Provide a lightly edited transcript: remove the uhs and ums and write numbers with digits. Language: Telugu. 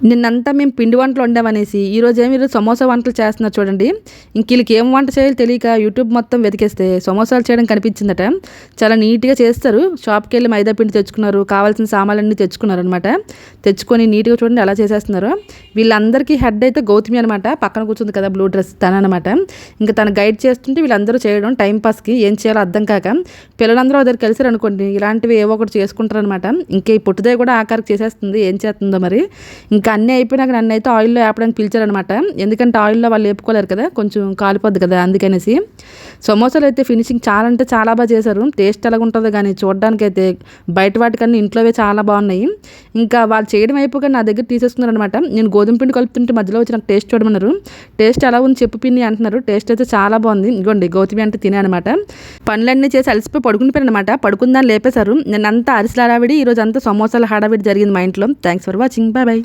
నిన్నంతా మేము పిండి వంటలు వండామనేసి ఈరోజు సమోసా వంటలు చేస్తున్నారు చూడండి. ఇంక వీళ్ళకి ఏం వంట చేయాలో తెలియక యూట్యూబ్ మొత్తం వెతికేస్తే సమోసాలు చేయడం కనిపించిందట. చాలా నీట్గా చేస్తారు. షాప్కి వెళ్ళి మైదా పిండి తెచ్చుకున్నారు, కావాల్సిన సామాన్లన్నీ తెచ్చుకున్నారు అనమాట. తెచ్చుకొని నీట్గా చూడండి ఎలా చేసేస్తున్నారు. వీళ్ళందరికీ హెడ్ అయితే గౌతమి అనమాట. పక్కన కూర్చుంది కదా బ్లూ డ్రెస్ తనమాట. ఇంకా తను గైడ్ చేస్తుంటే వీళ్ళందరూ చేయడం టైంపాస్కి ఏం చేయాలో అర్థం కాక పిల్లలందరూ దగ్గర కలిసారు అనుకోండి, ఇలాంటివి ఏవో ఒకటి చేసుకుంటారు అనమాట. ఇంకా ఈ పుట్టుదే కూడా ఆఖరికి చేసేస్తుంది, ఏం చేస్తుందో మరి. ఇంకా అన్నీ అయిపోయినాక నన్ను అయితే ఆయిల్లో వేపడానికి పిలిచారనమాట. ఎందుకంటే ఆయిల్లో వాళ్ళు వేపుకోలేరు కదా, కొంచెం కాలిపోద్ది కదా, అందుకనేసి. సమోసాలు అయితే ఫినిషింగ్ చాలా అంటే చాలా బాగా చేశారు. టేస్ట్ ఎలాగ ఉంటుందో కానీ చూడడానికి అయితే బయట వాటికన్నా ఇంట్లోవే చాలా బాగున్నాయి. ఇంకా వాళ్ళు చేయడం అయిపోగా నా దగ్గర తీసేసుకున్నారనమాట. నేను గోధుమ పిండి కలుపుతుంటే మధ్యలో వచ్చి నాకు టేస్ట్ చూడమన్నారు. టేస్ట్ ఎలా ఉంది చెప్పు పిన్ని అంటున్నారు. టేస్ట్ అయితే చాలా బాగుంది. ఇదిగోండి గౌతమి అంటే తినే అనమాట. పనులన్నీ చేసి అలసిపోయి పడుకునిపోయాను అనమాట. పడుకుందాన్ని లేపేశారు. నేను అంతా అరిసెల హడావిడి, ఈరోజు అంతా సమోసాల హడావిడి జరిగింది మా ఇంట్లో. Thanks for watching, bye bye.